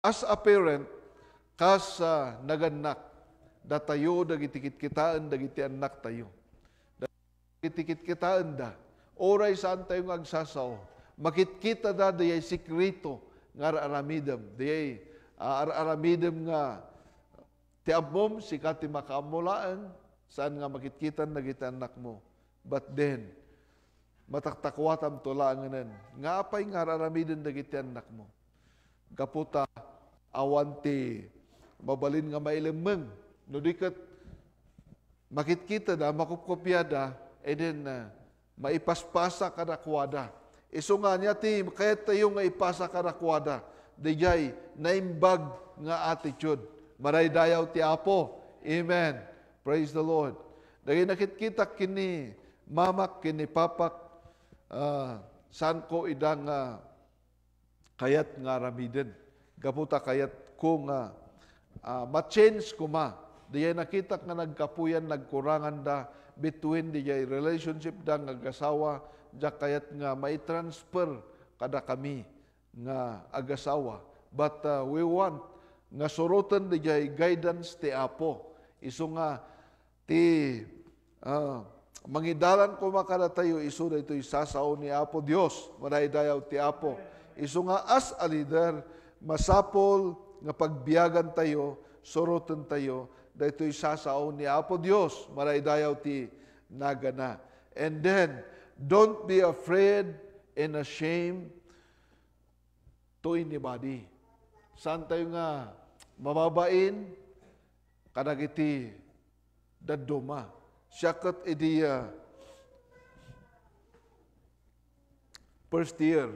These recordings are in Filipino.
as a parent, kas naganak, da tayo, dagiti kitkitaan, dagiti anak tayo. Dagiti kitkitaan da, oray saan tayo nga agsasaw, makitkita da, dayay sikrito, nga aramidam, dayay aramidam nga, ti abmom, sikati makaamulaan, saan nga makitkitan, dagiti anak mo. But then, mataktakwatam tulanganan, nga apay nga aramidam, dagiti anak mo. Kaputa, awanti, mabalin nga mailimeng, no dikat makitkita da, makupkopya da, and then maipaspasa kadakwada. Iso nga niya ti, kahit tayo nga ipasa kadakwada, dijay naimbag nga attitude. Maray dayaw ti Apo. Amen. Praise the Lord. Dahil nakitkita kini mamak, kini papak, saan ko idang kayat nga ramiden. Kaputa kayat ko nga ma-change ko ma. Diyan nakita nga nagkapuyan, nagkurangan da between diyan relationship da nga agasawa, diyan kayat nga mai-transfer kada kami nga agasawa. But we want nga surutan diyan guidance ti Apo. Iso nga ti mangidalan ko makada tayo, iso da ito isasao ni Apo Dios. Maray dayaw ti Apo. Iso nga as a leader, masapol nga pagbiyagan tayo, surutan tayo, dahito isasao ni Apo Dios, maray dayaw ti nagana. And then, don't be afraid and ashamed to anybody. Saan tayo nga mababain, kadagiti daduma. Siyakat iti first year,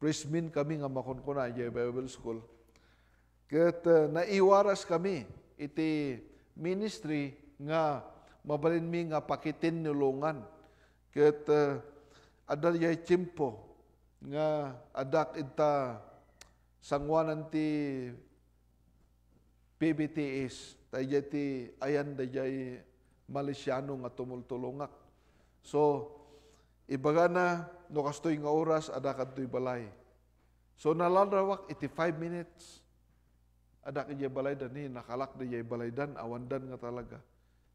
Prismin kami nga makunkuna sa Bible School. Kat naiwaras kami iti ministry nga mabalin mi nga pakitin nulungan. Kat adal yay tiyempo nga adak ita sangwanan ti PBTS. Tayo ti ayan da jay Malaysiano nga tumultulungak. So, ibaga na, no kastoy nga oras, adakan to'y balay. So, nalalawak, iti 5 minutes. Adakan jay balay dan, nakalak na jay balay dan, awandan nga talaga.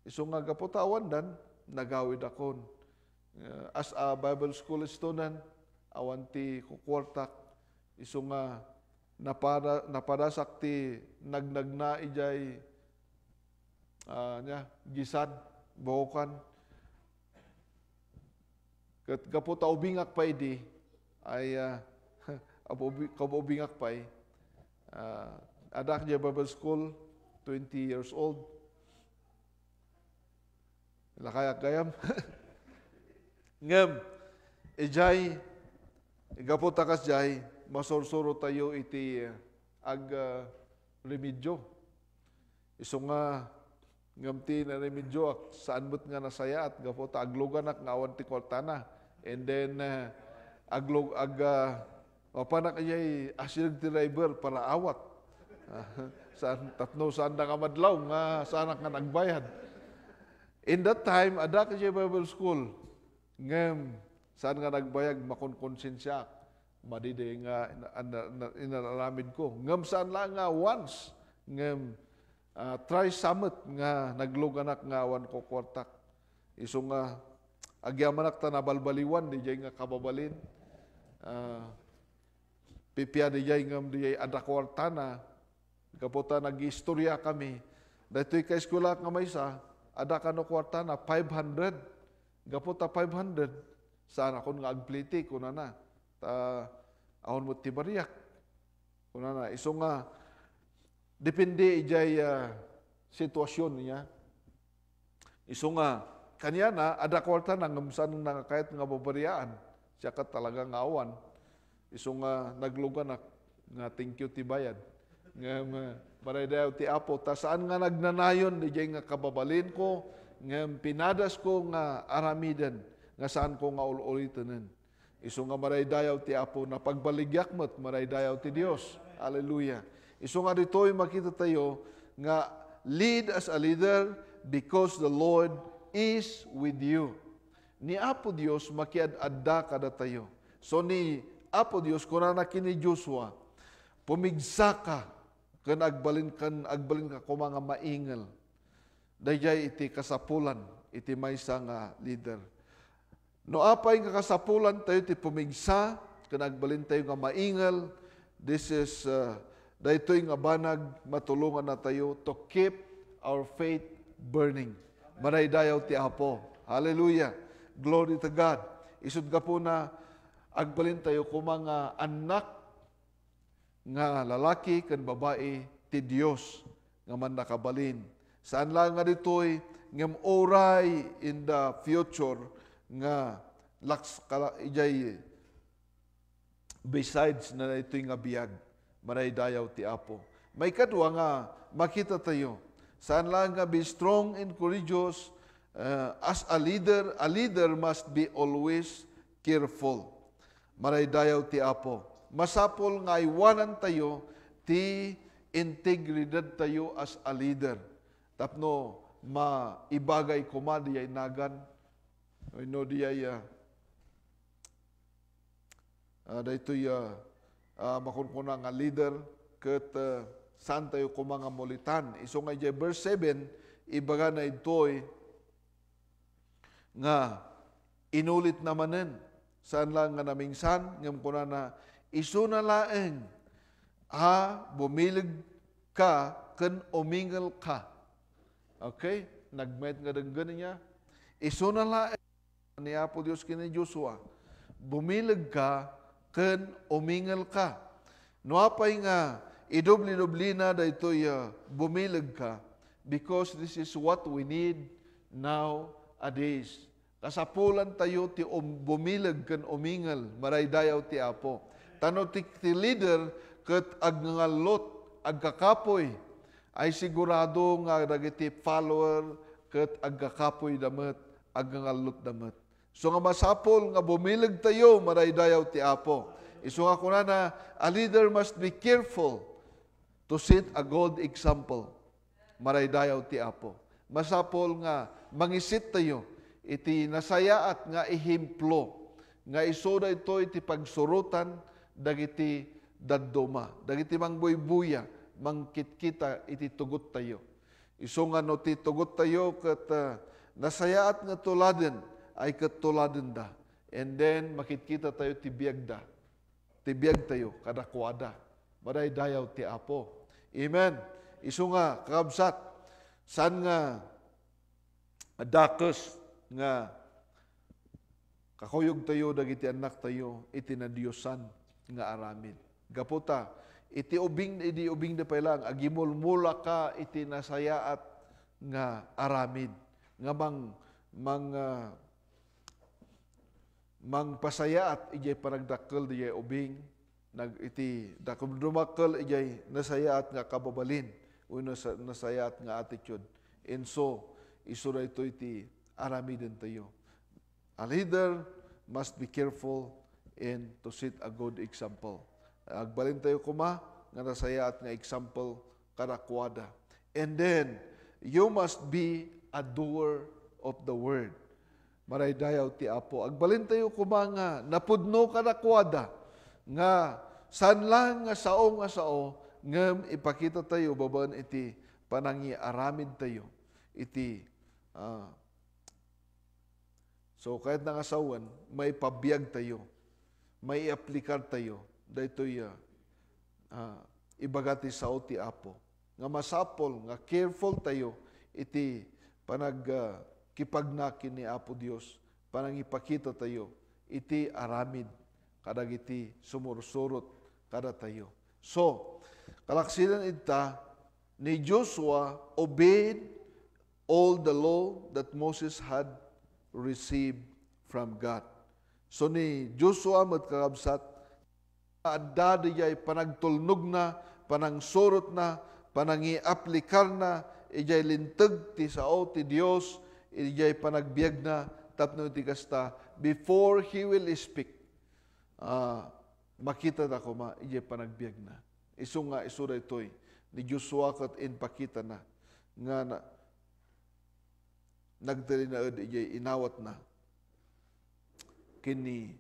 Iso nga gaputa awandan, nagawid akon. As a Bible school student, awanti kukwartak, iso nga napadasak ti nagnagna ijay gisad, buhukan. Kat kaputa ubingak pa idi, ay kabubingak pa adak niya Bible School, 20 years old. Lakayag-gayam. Ngam, ijay, kaputa kas jay, masursuro tayo iti remedyo. Iso nga, ngamti na remedyo, saan mo't nga nasaya at kaputa, agluganak nga awan ti kwartana. And then, papanak ayay asinag ti driver para awat. Saan na nga madlaw nga saan nga nagbayad. In that time, adak siya Bible School. Ngam, saan nga nagbayag, makonkonsensya. Madide nga inaramid ko. Ngam saan lang nga once. Ngam, try summit nga nagluganak nga awan ko kwartak. Iso nga, agyamanak ta nabalbaliwan, di jay nga kababalin. Pipya di jay ngam di jay adakwartana. Kaputa nag-istorya kami. Dato'y ka-eskwela nga maysa, ada ka no kwartana, 500. Kaputa 500. Saan ako nga agpliti, kuna na. Ahon mo tibariyak. Kuna na. Iso nga, depende ijay sitwasyon niya. Iso nga, kanya na, ada kwartana, ngamsan nakakayat nga babariyaan. Siya ka talaga nga awan. Iso nga, naglugan nga thank you tibayan. Nga maray daw ti Apo, ta saan nga nagnanayon, di jay nga kababalin ko, nga pinadas ko nga aramidan, nga saan ko nga ululitanin. Iso nga maray dayaw ti Apo, na pagbaligyak mo't maray dayaw ti Dios. Hallelujah. Iso nga dito'y makita tayo, nga lead as a leader because the Lord is with you. Ni Apo Dios makiad-adda kada tayo. So ni Apo Dios, kuna na kini Joshua, pumigsa ka, kan agbalin ka ko mga maingal. Dayjay iti kasapulan, iti maysa nga leader. No apay nga kasapulan tayo ti pumigsa, kan agbalin tayo nga maingal, this is, daytoy nga banag, matulungan na tayo to keep our faith burning. Maraydayaw ti Apo. Hallelujah. Glory to God. Isud ka po na agbalin tayo kung mga anak nga lalaki kan babae ti Dios nga man nakabalin. Saan lang nga ditoy ngem oray in the future nga laks ijay besides na ito'y nga biyag. Maraydayaw ti Apo. May kadwa nga makita tayo. Saan lang nga be strong and courageous as a leader must be always careful. Maraydayaw ti Apo. Masapol nga iwanan tayo ti integridad tayo as a leader. Tapno maibagay kuma diyay nagan. No diyay daytoy makunkunan nga leader ket saan tayo ko mga mulitan. Iso nga diyay verse 7, ibaga na ito'y nga inulit namanen. Saan lang nga namingsan, ngam ko na iso na laeng bumilig ka ken umingal ka. Okay? Nagmet nga denggan niya. Iso na laeng ni Apo Dios kini Joshua. Bumilig ka ken umingal ka. No apay nga idubli-dubli na daytoy bumilig ka because this is what we need nowadays. Kasapulan tayo ti bumilig ken umingal, maraydayaw ti Apo. Tano ti leader ket agngalot agkakapoy ay sigurado nga dagiti follower ket agkakapoy damet agngalot damet. So nga masapol nga bumilig tayo, maraydayaw ti Apo. Iso nga kunana, a leader must be careful to set a good example. Maraydayaw ti Apo. Masapol nga mangisit tayo iti nasayaat nga ehemplo nga isoda ito iti pagsurutan dagiti dadduma. Dagiti mangbuybuya, mangkitkita iti tugot tayo. Iso nga no ti tugot tayo ket nasayaat nga tuladen ay ket tuladen da. And then makitkita tayo ti biag da. Ti biag tayo kadakwada. Maraydayaw ti Apo. Amen. Iso nga kakabsat san nga dakes nga kakuyog tayo dagiti anak tayo iti na Diyosan nga aramid. Gaputa iti ubing da pa lang agimulmula ka iti nasayaat nga aramid nga mangpasayaat ijay panagdakkel dijay ubing iti dakum dumakkel ijay nasayaat nga kababalin o nasayaat nga attitude. And so isura ito iti aramiden tayo. A leader must be careful and to set a good example. Agbalin tayo kuma nga nasayaat nga example kadakwada. And then you must be a doer of the word. Maraydayaw ti Apo. Agbalin tayo kuma nga napudno kadakwada nga saan lang nga sao ngem ipakita tayo babaan iti panangiaramid tayo iti so kahit nangasawan may pabiyag tayo, may aplikar tayo daytoy ibagati sao ti Apo nga masapol nga careful tayo iti panagkipagnakin ni Apo Dios panangipakita tayo iti aramid kadagiti sumursurot kada tayo. So kalaksilan ita ni Joshua obeyed all the law that Moses had received from God. So ni Joshua matkakabsat adda dijay panagtulnog na, panangsurot na, panangiaplikar na, ijay linteg ti sao ti Dios, ijay panagbiag na tapno ti kasta before he will speak. Makita na ko ijay panagbiag na. Isu nga isura itoy ni Joshua kat inpakita na nga nagdali na ijay inawat na kini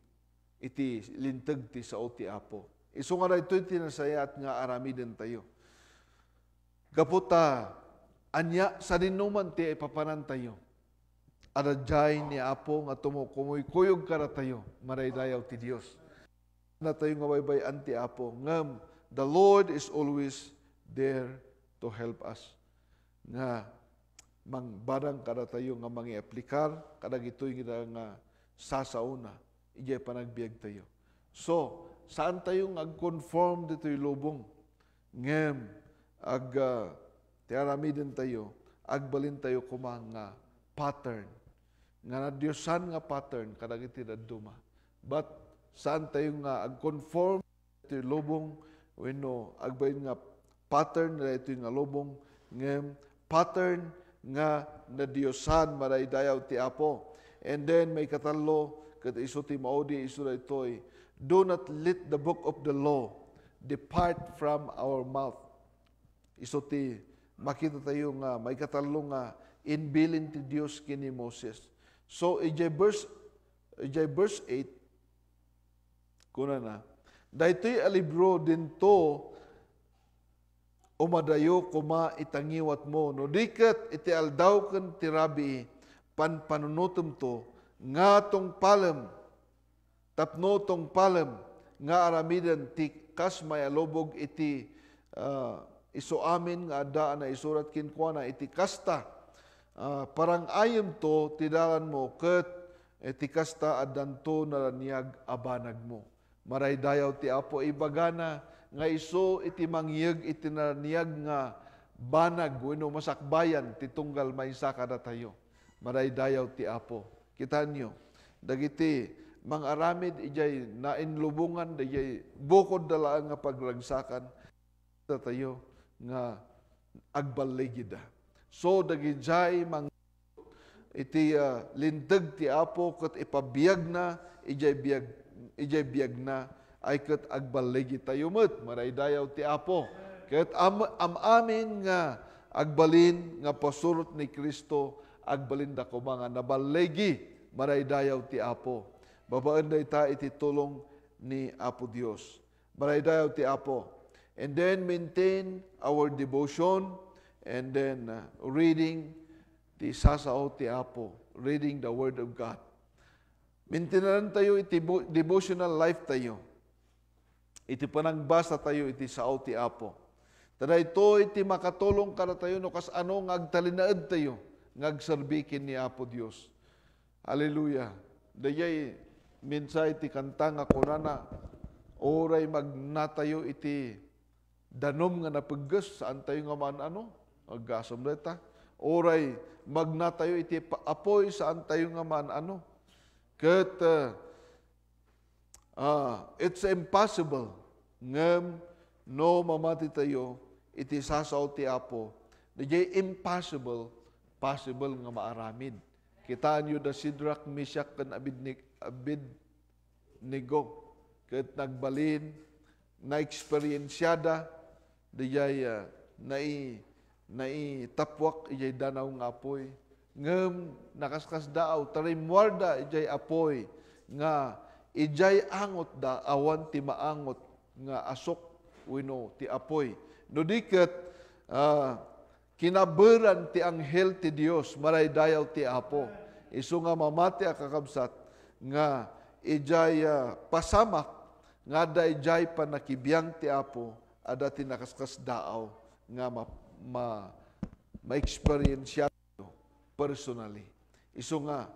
iti linteg ti sao ti Apo. Isu nga na ito'y tinasayat nga aramiden tayo. Kaputa, anya sa dinuman ti ipapanan tayo. Adadjay ni Apo nga tumukumoy kuyog kara tayo, maraydayaw ti Dios. Na tayo nga baybayan ti Apo, ngam, the Lord is always there to help us. Nga, barang kada tayo nga mangi-aplikar, kadag ito'y nga sasauna, ijay panagbiag tayo. So, saan tayo ag-conform dito'y lubong? Ngem, tiaramidin tayo, agbalin tayo kumang pattern. Nga na Diyosan nga pattern, kadag iti daduma. But, saan tayo nga ag-conform dito'y lubong, wenno, agbalin nga pattern na ito'y nga lubong, ngem, pattern nga na Diyosan maraydayaw ti Apo. And then may katalo, kat iso ti maudi, iso na ito'y, do not let the book of the law depart from our mouth. Iso ti, makita tayo nga, may katalo nga, inbilin ti Diyos kini Moses. So, ijay verse 8, kuna na, dahito'y alibro dinto, umadayo kuma itangiwat mo. No dikat iti aldaw ken ti rabi panunutom to nga tong palem tapno tong palem nga aramidan ti kas mayalobog iti iso amin nga adaan na isurat kinkwana iti kasta parang ayem to tidalan mo ket iti kasta adanto naraniag abanag mo. Maraydayaw ti Apo ibagana nga iso iti mangyeg iti naraniag nga banag wenno masakbayan ti tunggal maysa kada tayo. Maraydayaw ti Apo. Kitaan nyo, dagiti mangaramid ijay nainlubungan ijay bukod dalaan nga pagragsakan tayo nga agbaligida. So dagijay mang iti linteg ti Apo ket ipabiyag na ijay biyag na ay ket agbaligi tayo met, maraydayaw ti Apo. Ket amin nga agbalin nga pasurot ni Kristo, agbalin da ko mga nabaligi, maraydayaw ti Apo. Babaan da ita iti tulong ni Apo Dios. Maraydayaw ti Apo. And then maintain our devotion and then reading ti sasao ti Apo, reading the Word of God. Maintinan tayo iti devotional life tayo. Iti panagbasa tayo iti sao ti Apo. Tada ito iti makatulong kada tayo no kas ano ngagtalinaed tayo ngagserbikin ni Apo Dios. Hallelujah. Dayay minsa iti kanta nga kunana oray magnatayo iti danom nga napagges saan tayo nga man ano aggasom deta. Oray magnatayo iti apoy saan tayo nga man ano. Ket it's impossible ngem no mamati tayo iti sasaw ti Apo. Dijay impossible, possible nga maaramid. Kitaan yu da Sidrak, Meshach, ken Abednego. Ket nagbalin, na-experyensyada, dijay naitapwak, ijay danaw nga apoy. Ngem nakaskas daaw, tarimwarda, ijay apoy, nga ijay angot da, awan ti maangot, nga asok, wino, ti apoy. No diket, kinaberan ti anghel ti Dios maraydayaw ti Apo. Isu nga mamati a kakabsat nga ijay pasamak nga da ijay panakibiyang ti Apo ada ti nakaskas daaw nga ma-experience personally. Isu nga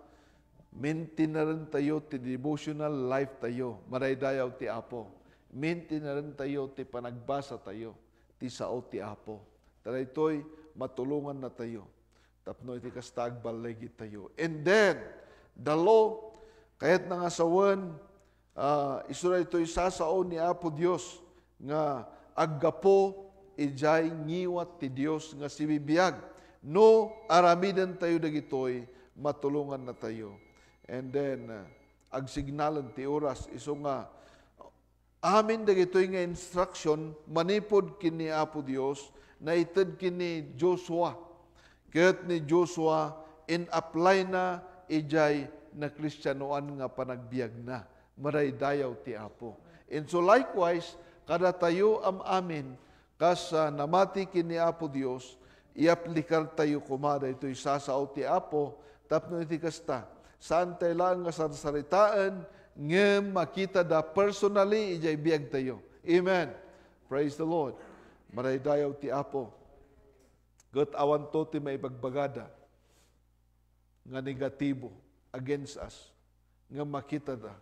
maintain na rin tayo ti devotional life tayo maraydayaw ti Apo. Maintain na rin tayo ti panagbasa tayo ti sao ti Apo. Tara ito'y matulungan na tayo. Tapno iti kastag balegi tayo. And then, the law, kahit nga sawan, isura ito'y sasao ni Apo Dios nga aggapo ijay ngiwat ti Dios nga sibibiyag. No, aramidan tayo dagitoy, matulungan na tayo. And then, agsignalan ti oras, iso nga, amin dagitoy nga instruction, manipod kini Apo Dios, na ited kini Joshua. Ket ni Joshua, in-apply na ijay na Kristiyanoan nga panagbiag na. Maraydayaw ti Apo. And so likewise, kada tayo am amin, kas namati kini Apo Dios, iaplikar tayo kumada ito'y sasao ti Apo, tapno iti kasta, saan tayo lang nga sarsaritaan, nga makita da personally, ijay biyag tayo. Amen. Praise the Lord. Maraydayaw ti Apo. Gat awan to ti may bagbagada nga negatibo against us, nga makita da,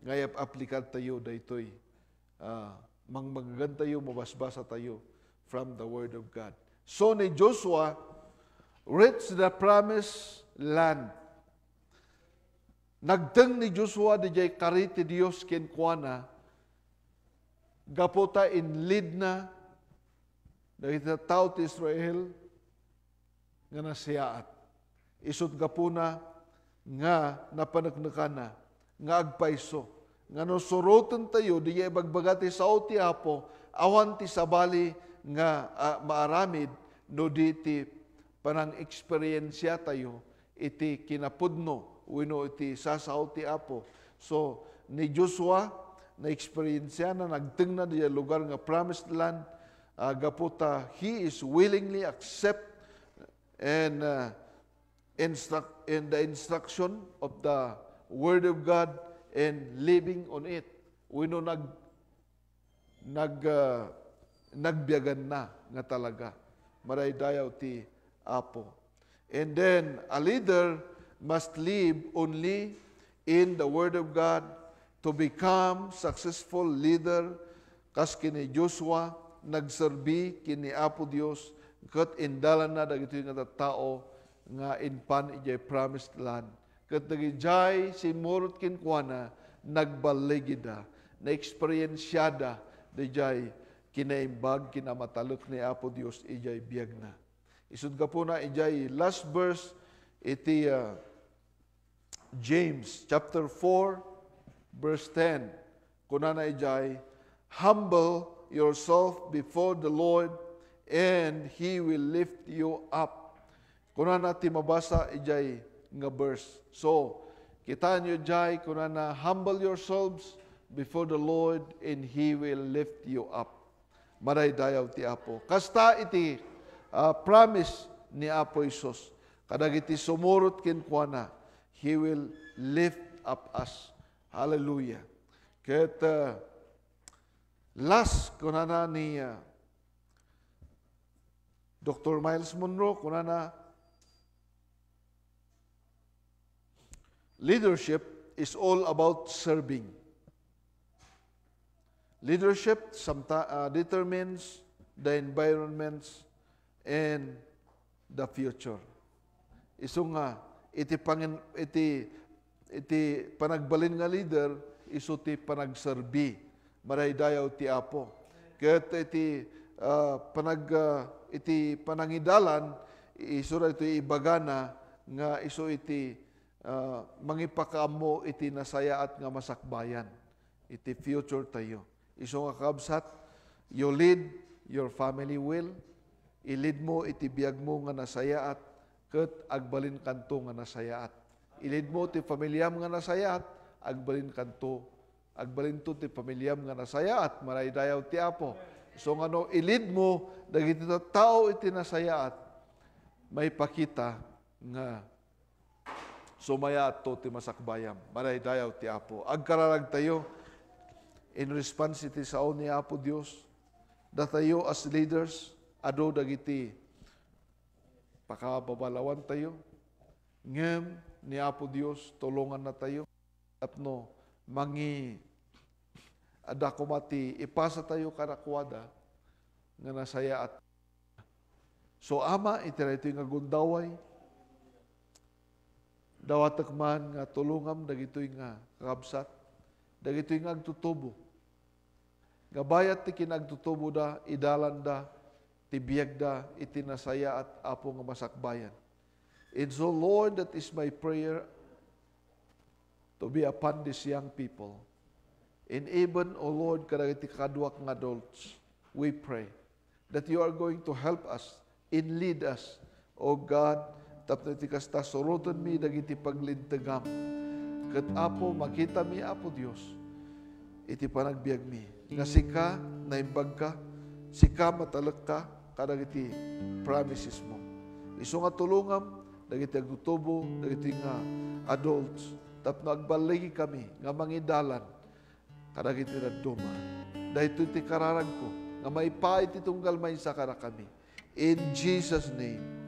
nga aplikar tayo da ito'y mangmagagan tayo, mabasbasa tayo from the Word of God. So ni Joshua reached the promised land. Nagteng ni Joshua di jay kariti Dios ken kuana, gapota in lead na dagiti tao ti Israel nga nasiyaat. Isut gapuna nga napanagnakana, nga agpaiso, nga nusurutan tayo, di jay bagbagati sao ti Apo, awan ti sabali nga maaramid, no di ti panang eksperyensya tayo, iti kinapudno, wino iti sasaw ti Apo. So, ni Joshua, na eksperyensya na nagting na di lugar nga promised land, gaputa, he is willingly accept and the instruction of the Word of God and living on it. Wino nagbiyagan na nga talaga. Maraydayaw ti Apo. And then, a leader must live only in the Word of God to become successful leader. Kas kini Joshua, nagserbi kini Apo Dios, kat indalan na dagito nga tao nga inpan ijay promised land. Kat dagijay si Murot Kinkwana, nagbaligida, na-experyensyada, dagijay kinaimbag, kinamatalok ni Apo Dios, ijay biyag na. Isud ka po na, ijay last verse, iti James chapter 4, verse 10. Kuna na ijay, humble yourself before the Lord, and He will lift you up. Kuna na timabasa ijay nga verse. So, kita nyo jay, kuna na humble yourselves before the Lord, and He will lift you up. Maraydayaw ti Apo. Kasta iti promise ni Apo Isus. Kadag iti sumurot kinkwana, He will lift up us. Hallelujah. Ket last kuna na ni Dr. Miles Monroe, kuna na leadership is all about serving. Leadership determines the environments and the future. Isu nga iti panagbalin nga leader, isu ti panagserbi. Maraydayaw ti Apo. Ket iti panangidalan, isu ra iti ibagana nga isu iti mangipakaamo iti nasayaat nga masakbayan. Iti future tayo. Isu nga kabsat, you lead your family well. I-lead mo iti biyag mo nga nasayaat, ket agbalin kanto nga nasayaat. I-lead mo ti pamilyam nga nasayaat, agbalin kanto. Agbalin to ti pamilyam nga nasayaat, maraydayaw ti Apo. So ngano, i-lead mo, dagiti tao iti nasayaat, may pakita nga sumaya to ti masakbayam. Maraydayaw ti Apo. Agkararag tayo, in response iti sao ni Apo Dios, datayo as leaders, ado dagiti pakababalawan tayo, ngem ni Apo Dios, tulungan na tayo, tapno ada kumati, ipasa tayo karakwada, nga nasayaat. So Ama, itira ito nga gundaway, dawatak man nga tulungam, dagitoy nga kakabsat, dagitoy nga agtutubo. Gabayat ti kinagtutubo da, idalan da, tibiyag da, itinasaya at Apo nga masakbayan. And so Lord, that is my prayer to be upon these young people. And even, O Lord, kadagiti kadwak nga adults, we pray that you are going to help us and lead us, O God, tapno iti kasta surutan mi dagiti paglintagam. Ket Apo, makita mi Apo Dios, iti panagbiag mi. Nga sika, naimbag ka, sika matalak ka, kadag iti promises mo. Iso nga tulungam, dagiti agtutubo, dagiti nga adults, tapno agbaligi kami, nga mangidalan, kadag iti naduma. Dahito iti kararag ko, nga maipait itunggal may sa kara kami. In Jesus' name,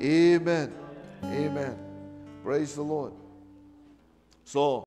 Amen. Amen. Praise the Lord. So,